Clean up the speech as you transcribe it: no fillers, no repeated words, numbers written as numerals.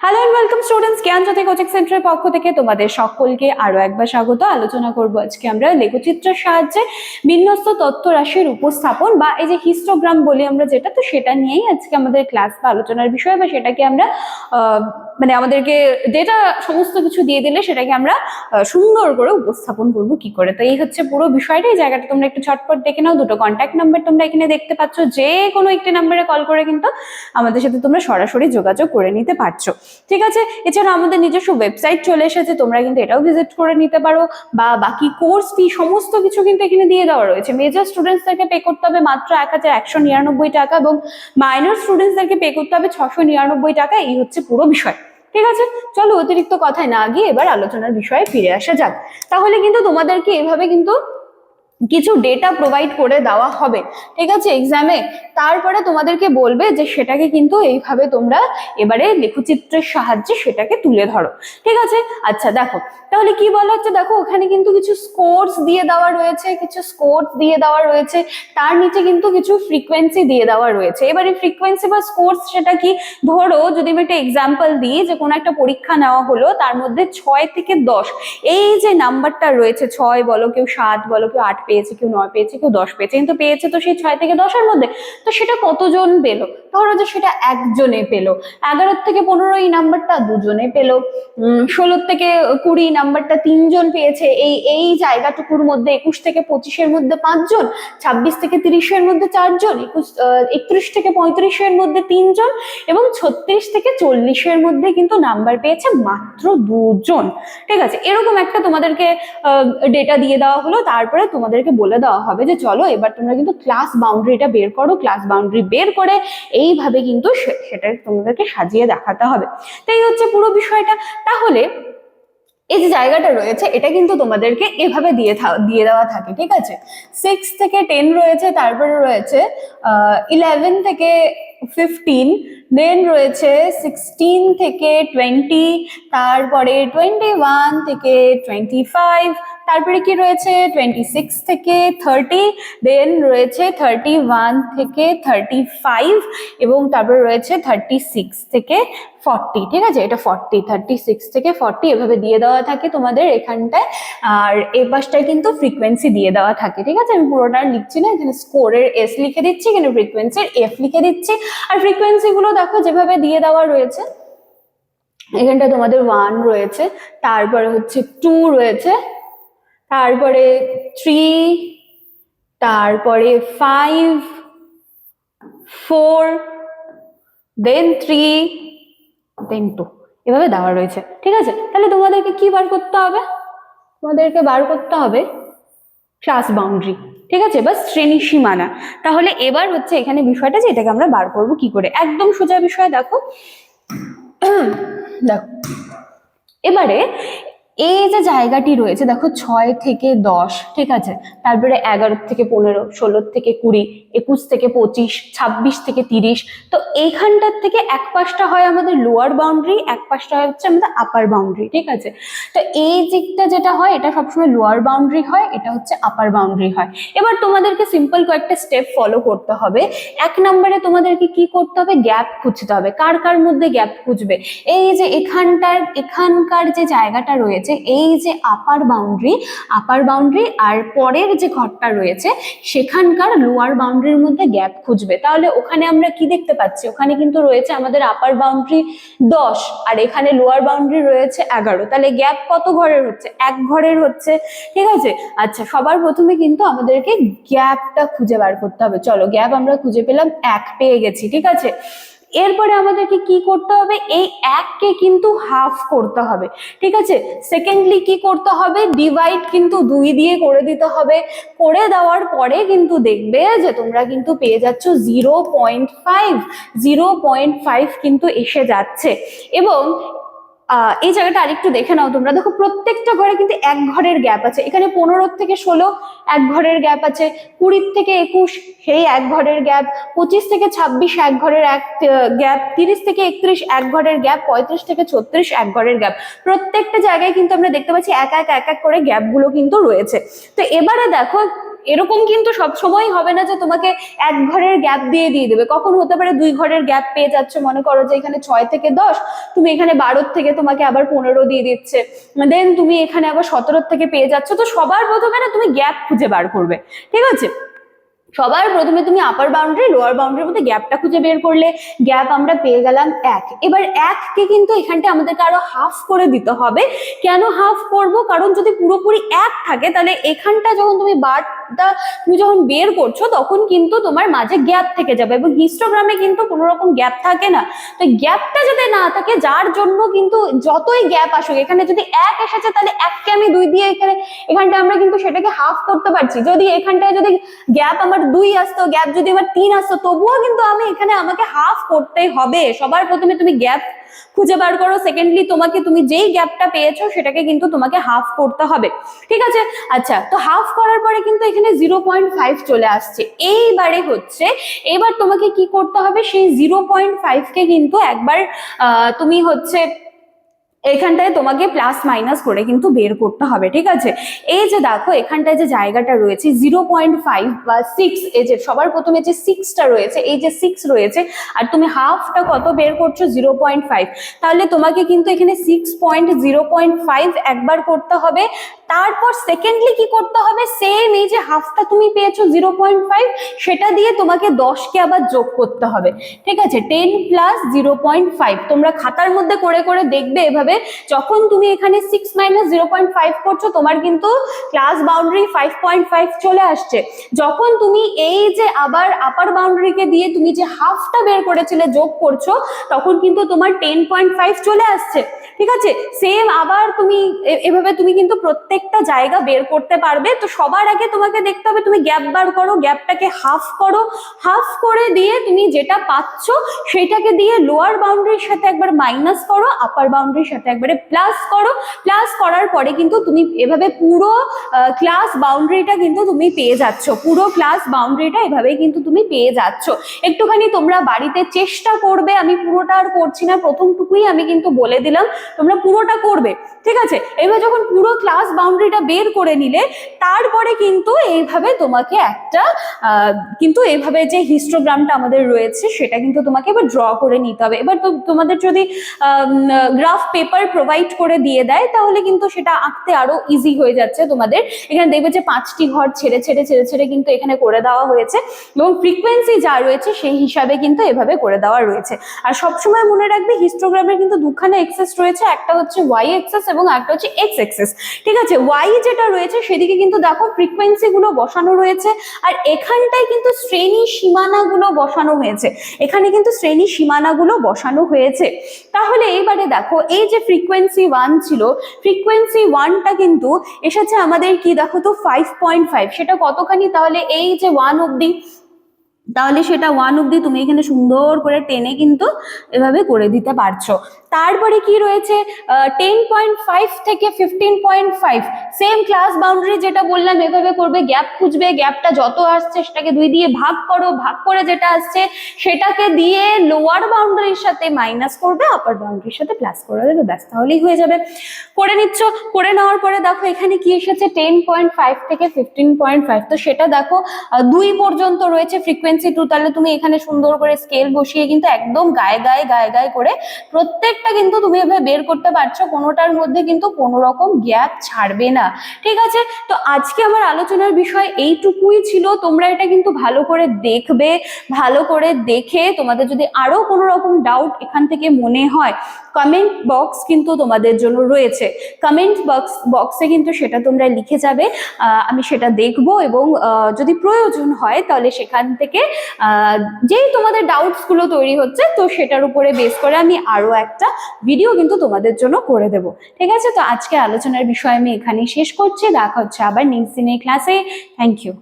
Hello and welcome students, Gyanjyoti coaching সেন্টারের পক্ষ থেকে তোমাদের সকলকে আরো একবার স্বাগত। আলোচনা করব আজকে আমরা লেখচিত্রের সাহায্যে বিন্যস্ত তথ্য রাশির উপস্থাপন বা এই যে হিস্টোগ্রাম বলি আমরা যেটা, তো সেটা নিয়েই আজকে আমাদের ক্লাস বা আলোচনার বিষয়, বা সেটাকে আমরা মানে আমাদেরকে ডেটা সমস্ত কিছু দিয়ে দিলে সেটাকে আমরা সুন্দর করে উপস্থাপন করব কি করে। তো এই হচ্ছে পুরো বিষয়টা। এই জায়গাটা তোমরা একটু ঝটপট দেখে নাও। দুটো কন্ট্যাক্ট নাম্বার তোমরা এখানে দেখতে পাচ্ছ, যে কোনো একটি নাম্বারে কল করে কিন্তু আমাদের সাথে তোমরা সরাসরি যোগাযোগ করে নিতে পারছো, ঠিক আছে। এছাড়া আমাদের নিজস্ব ওয়েবসাইট চলে এসেছে, তোমরা কিন্তু এটাও ভিজিট করে নিতে পারো। বা বাকি কোর্স ফি সমস্ত কিছু কিন্তু এখানে দিয়ে দেওয়া রয়েছে। মেজর স্টুডেন্টসদেরকে পে করতে হবে মাত্র 1199 টাকা এবং মাইনর স্টুডেন্টসদেরকে পে করতে হবে 699 টাকা। এই হচ্ছে পুরো বিষয়, ঠিক আছে। চলো অতিরিক্ত কথায় না গিয়ে এবার আলোচনার বিষয়ে ফিরে আসা যাক। তাহলে কিন্তু তোমাদেরকে এভাবে কিন্তু কিছু ডেটা প্রোভাইড করে দেওয়া হবে, ঠিক আছে, এক্সামে। তারপরে তোমাদেরকে বলবে যে সেটাকে কিন্তু এইভাবে তোমরা এবারে লেখচিত্রের সাহায্যে সেটাকে তুলে ধরো, ঠিক আছে। আচ্ছা দেখো তাহলে কি বলা হচ্ছে, দেখো ওখানে কিন্তু কিছু স্কোরস দিয়ে দেওয়া রয়েছে, তার নিচে কিন্তু কিছু ফ্রিকোয়েন্সি দিয়ে দেওয়া রয়েছে। এবারে ফ্রিকোয়েন্সি বা স্কোরস সেটা কি, ধরো যদি আমি একটা এক্সাম্পল দিই যে কোনো একটা পরীক্ষা নেওয়া হলো, তার মধ্যে 6 থেকে 10 এই যে নাম্বারটা রয়েছে, 6 বলো, কেউ 7 বলো, কেউ 8 পেয়েছে, কেউ 9 পেয়েছে, কেউ 10 পেয়েছে, কিন্তু পেয়েছে তো সেই 6 থেকে 10 এর মধ্যে। তো সেটা কতজন পেলো? ধরো যে সেটা একজনে পেলো। 11 থেকে 15 এই নাম্বারটা দুজনে পেলো। 16 থেকে 20 নাম্বারটা 3 জন পেয়েছে এই এই জায়গাটুকুর মধ্যে। 21 থেকে 25 এর মধ্যে 5 জন, 26 থেকে 30 এর মধ্যে 4 জন, 31 থেকে 35 এর মধ্যে 3 জন এবং 36 থেকে 40 এর মধ্যে কিন্তু নাম্বার পেয়েছে মাত্র 2 জন, ঠিক আছে। এরকম একটা তোমাদেরকে ডেটা দিয়ে দেওয়া হলো। তারপরে তোমাদেরকে বলে দেওয়া হবে যে চলো এবার তোমরা কিন্তু ক্লাস বাউন্ডারিটা বের করো। ক্লাস বাউন্ডারি বের করে এইভাবে কিন্তু সেটা তোমাদেরকে সাজিয়ে দেখাতে হবে। তো এই হচ্ছে পুরো বিষয়টা। তাহলে এই যে জায়গাটা রয়েছে এটা কিন্তু তোমাদেরকে এভাবে দিয়ে দেওয়া থাকে, ঠিক আছে। 6 থেকে 10 রয়েছে, তারপরে রয়েছে 11 থেকে 15, দেন রয়েছে 16 থেকে 20, তারপরে 21 থেকে 25, তারপরে কি রয়েছে 26 থেকে 30, দেন রয়েছে 31 থেকে 35 এবং তারপরে রয়েছে 36 থেকে 40, ঠিক আছে। এটা 40, 36 থেকে 40 এভাবে দিয়ে দেওয়া থাকে তোমাদের এখানটায়। আর এই পাশটায় কিন্তু ফ্রিকোয়েন্সি দিয়ে দেওয়া থাকে, ঠিক আছে। আমি পুরোটা লিখছি না, এখানে স্কোরের এস লিখে দিচ্ছি, এখানে ফ্রিকোয়েন্সির এফ লিখে দিচ্ছি। আর ফ্রিকোয়েন্সি গুলো দেখো যেভাবে দিয়ে দেওয়া রয়েছে, এখানটা তোমাদের 1 রয়েছে, তারপরে হচ্ছে 2 রয়েছে, তারপরে 3, তারপরে 5, 4, দেন 3, দেন 2, এভাবে দেওয়া রয়েছে, ঠিক আছে। তাহলে তোমাদেরকে কি বার করতে হবে? তোমাদেরকে বার করতে হবে ক্লাস বাউন্ডারি, ঠিক আছে, বা শ্রেণী সীমানা। তাহলে এবার হচ্ছে এখানে বিষয়টা যে এটাকে আমরা বার করব কি করে, একদম সোজা বিষয়। দেখো দেখো এবারে এই যে জায়গাটি রয়েছে, দেখো 6 থেকে 10, ঠিক আছে, তারপরে 11 থেকে 15, 16 থেকে 20, 21 থেকে 25, 26 থেকে 30। তো এইখানটার থেকে এক পাশটা হয় আমাদের লোয়ার বাউন্ডারি, এক পাশটা হচ্ছে আমাদের আপার বাউন্ডারি, ঠিক আছে। তো এই দিকটা যেটা হয় এটা সবসময় লোয়ার বাউন্ডারি হয়, এটা হচ্ছে আপার বাউন্ডারি হয়। এবার তোমাদেরকে সিম্পল কয়েকটা স্টেপ ফলো করতে হবে। 1 নম্বরে তোমাদেরকে কি করতে হবে, গ্যাপ খুঁজতে হবে। কার কার মধ্যে গ্যাপ খুঁজবে? এই যে এখানকার যে জায়গাটা রয়েছে, এই যে আপার বাউন্ডারি আর পরের যে ঘরটা রয়েছে সেখানকার লোয়ার বাউন্ডারির মধ্যে গ্যাপ খুঁজবে। তাহলে ওখানে আমরা কি দেখতে পাচ্ছি, ওখানে কিন্তু রয়েছে আমাদের আপার বাউন্ডারি 10 আর এখানে লোয়ার বাউন্ডারি রয়েছে 11। তাহলে গ্যাপ কত ঘরের হচ্ছে? 1 ঘরের হচ্ছে, ঠিক আছে। আচ্ছা, সবার প্রথমে কিন্তু আমাদেরকে গ্যাপটা খুঁজে বার করতে হবে। চলো গ্যাপ আমরা খুঁজে পেলাম, 1 পেয়ে গেছি, ঠিক আছে। এরপরে আমাদেরকে কি করতে হবে, এই 1 কে কিন্তু হাফ করতে হবে, ঠিক আছে। সেকেন্ডলি কি করতে হবে, ডিভাইড কিন্তু 2 দিয়ে করে দিতে হবে। করে দেওয়ার পরে কিন্তু দেখবে যে তোমরা কিন্তু পেয়ে যাচ্ছ 0.5 কিন্তু এসে যাচ্ছে। এবং এই জায়গাটা আরেকটু দেখে নাও তোমরা, দেখো প্রত্যেকটা ঘরে কিন্তু 1 ঘরের গ্যাপ আছে। এখানে 15 থেকে 16 1 ঘরের গ্যাপ আছে, 20 থেকে 21 সেই 1 ঘরের গ্যাপ, 25 থেকে 26 1 ঘরের গ্যাপ, 30 থেকে 31 1 ঘরের গ্যাপ, 35 থেকে 36 1 ঘরের গ্যাপ। প্রত্যেকটা জায়গায় কিন্তু আমরা দেখতে পাচ্ছি এক এক করে গ্যাপগুলো কিন্তু রয়েছে। তো এবারে দেখো এরকম কিন্তু সবসময় হবে না যে তোমাকে এক ঘরের গ্যাপ দিয়ে দেবে, কখন হতে পারে 2 ঘরের গ্যাপ পেয়ে যাচ্ছ, মনে করো যে এখানে 6 থেকে 10, তুমি এখানে 12 থেকে তোমাকে আবার 15 দিয়ে দিচ্ছে, দেন তুমি এখানে আবার 17 থেকে পেয়ে যাচ্ছ। তো সবার প্রথমে না তুমি গ্যাপ খুঁজে বার করবে, ঠিক আছে? সবার প্রথমে তুমি আপার বাউন্ডারি লোয়ার বাউন্ডারির মধ্যে গ্যাপটা খুঁজে বের করলে, গ্যাপ আমরা পেয়ে গেলাম 1। এবার 1 কে কিন্তু এখানটা আমাদেরকে আরো হাফ করে দিতে হবে। কেন হাফ করব? কারণ যদি পুরোপুরি 1 থাকে তাহলে এখানটা যখন তুমি বারটা তুমি যখন বের করছো তখন কিন্তু তোমার মাঝে গ্যাপ থেকে যাবে, এবং হিস্টোগ্রামে কিন্তু কোনো রকম গ্যাপ থাকে না। তো গ্যাপটা যাতে না থাকে, যার জন্য কিন্তু যতই গ্যাপ আসুক, এখানে যদি 1 এসেছে তাহলে 1 কে আমি 2 দিয়ে এখানটা আমরা কিন্তু সেটাকে হাফ করতে পারছি। যদি এখানটায় যদি গ্যাপ আমার 2 আসতো, গ্যাপ যদি আমার 3 আসতো, তবুও কিন্তু আমি এখানে আমাকে হাফ করতেই হবে। সবার প্রথমে তুমি গ্যাপ খুঁজে বার করো, সেকেন্ডলি তুমি যেই গ্যাপটা পেয়েছো সেটাকে কিন্তু তোমাকে হাফ করতে হবে, ঠিক আছে? আচ্ছা, তো হাফ করার পরে কিন্তু এখানে 0.5 চলে আসছে। এইবারে হচ্ছে এবার তোমাকে কি করতে হবে, সেই 0.5 কে কিন্তু একবার তুমি হচ্ছে এখানটায় তোমাকে প্লাস মাইনাস করে কিন্তু বের করতে হবে, ঠিক আছে? এই যে দেখো এখানটায় যে জায়গাটা রয়েছে 0.5 বা 6, এই যে সবার প্রথমে যে 6টা রয়েছে, এই যে 6 রয়েছে, আর তুমি হাফটা কত বের করছো 0.5, তাহলে তোমাকে কিন্তু এখানে 6.0.5 একবার করতে হবে। তারপর সেকেন্ডলি কি করতে হবে, সেম এই যে হাফটা তুমি পেয়েছো 0.5, সেটা দিয়ে তোমাকে 10 কে আবার যোগ করতে হবে, ঠিক আছে? 10 প্লাস 0.5 তোমরা খাতার মধ্যে করে করে দেখবে এভাবে, যখন তুমি এখানে 6 মাইনাস 0.5 করছো তোমার কিন্তু ক্লাস বাউন্ডারি 5.5 চলে আসছে। যখন তুমি এই যে আবার আপার বাউন্ডারিকে দিয়ে তুমি যে হাফটা বের করেছিলে যোগ করছো, তখন কিন্তু তোমার 10.5 চলে আসছে, ঠিক আছে? সেম আবার তুমি এভাবে তুমি কিন্তু প্রত্যেকটা জায়গা বের করতে পারবে। তো সবার আগে তোমাকে দেখতে হবে তুমি গ্যাপ বার করো, গ্যাপটাকে হাফ করো, হাফ করে দিয়ে তুমি যেটা পাচ্ছ সেটাকে দিয়ে লোয়ার বাউন্ডারির সাথে একবার মাইনাস করো, আপার বাউন্ডারির সাথে একবারে প্লাস করো। প্লাস করার পরে কিন্তু তুমি এভাবে পুরো ক্লাস বাউন্ডারিটা কিন্তু তুমি পেয়ে যাচ্ছ, পুরো ক্লাস বাউন্ডারিটা এভাবেই কিন্তু তুমি পেয়ে যাচ্ছ। একটুখানি তোমরা বাড়িতে চেষ্টা করবে, আমি পুরোটা আর করছি না, প্রথমটুকুই আমি কিন্তু বলে দিলাম, তোমরা পুরোটা করবে, ঠিক আছে? এবার যখন পুরো ক্লাস বাউন্ডারিটা বের করে নিলে, তারপরে কিন্তু এইভাবে তোমাকে একটা কিন্তু এইভাবে যে হিস্টোগ্রামটা আমাদের রয়েছে সেটা কিন্তু তোমাকে এবার ড্র করে নিতে হবে। এবার তো তোমাদের যদি গ্রাফ পেপার প্রোভাইড করে দিয়ে দেয় তাহলে কিন্তু সেটা আঁকতে আরো ইজি হয়ে যাচ্ছে তোমাদের। এখানে দেখবে যে 5টি ঘর ছেড়ে ছেড়ে ছেড়ে ছেড়ে কিন্তু এখানে করে দেওয়া হয়েছে, এবং ফ্রিকোয়েন্সি যা রয়েছে সেই হিসাবে কিন্তু এভাবে করে দেওয়া রয়েছে। আর সবসময় মনে রাখবে হিস্টোগ্রামের কিন্তু দুখানা এক্সেস রয়েছে, একটা হচ্ছে ওয়াই এক্সেস এবং একটা হচ্ছে এক্স এক্সেস, ঠিক আছে? ওয়াই যেটা রয়েছে সেদিকে কিন্তু দেখো ফ্রিকোয়েন্সি গুলো বসানো রয়েছে, আর এখানটায় কিন্তু শ্রেণী সীমানা গুলো বসানো হয়েছে, এখানে কিন্তু শ্রেণী সীমানা গুলো বসানো হয়েছে। তাহলে এইবারে দেখো এই যে ফ্রিকোয়েন্সি 1 ছিল, ফ্রিকোয়েন্সি 1টা কিন্তু এসেছে আমাদের কি দেখো তো 5.5, সেটা কতখানি, তাহলে এই যে 1 অব্দি, তাহলে সেটা 1 অব্দি তুমি এখানে সুন্দর করে টেনে কিন্তু এভাবে করে দিতে পারছো। তারপরে কি রয়েছে 10.5 থেকে 15.5, সেম ক্লাস বাউন্ডারি যেটা বললাম এভাবে করবে, গ্যাপ খুঁজবে, গ্যাপটা যত আসছে সেটাকে 2 দিয়ে ভাগ করো, ভাগ করে যেটা আসছে সেটাকে দিয়ে লোয়ার বাউন্ডারির সাথে মাইনাস করবে, আপার বাউন্ডারির সাথে প্লাস করে দেবে, ব্যাস তাহলেই হয়ে যাবে। করে নিচ্ছ, করে নেওয়ার পরে দেখো এখানে কি এসেছে 10.5 থেকে 15.5, তো সেটা দেখো 2 পর্যন্ত রয়েছে ফ্রিকোয়েন্সি 2, তাহলে তুমি এখানে সুন্দর করে স্কেল বসিয়ে কিন্তু একদম গায়ে গায়ে গায়ে গায়ে করে প্রত্যেকটা কিন্তু তুমি এভাবে বের করতে পারছো, কোনোটার মধ্যে কিন্তু কোনো রকম গ্যাপ ছাড়বে না, ঠিক আছে? তো আজকে আমার আলোচনার বিষয় এইটুকুই ছিল। তোমরা এটা কিন্তু ভালো করে দেখবে, ভালো করে দেখে তোমাদের যদি আরো কোনো রকম ডাউট এখান থেকে মনে হয়, কমেন্ট বক্স কিন্তু তোমাদের জন্য রয়েছে, কমেন্ট বক্সে কিন্তু সেটা তোমরা লিখে যাবে, আমি সেটা দেখবো, এবং যদি প্রয়োজন হয় তাহলে সেখান থেকে যেই তোমাদের ডাউটস গুলো তৈরি হচ্ছে তো সেটার উপরে বেস করে আমি আরো একটা ভিডিও কিন্তু তোমাদের জন্য করে দেব, ঠিক আছে? তো আজকে আলোচনার বিষয় আমি এখানেই শেষ করছি, দেখা হচ্ছে আবার নেক্সট দিনের ক্লাসে। Thank you.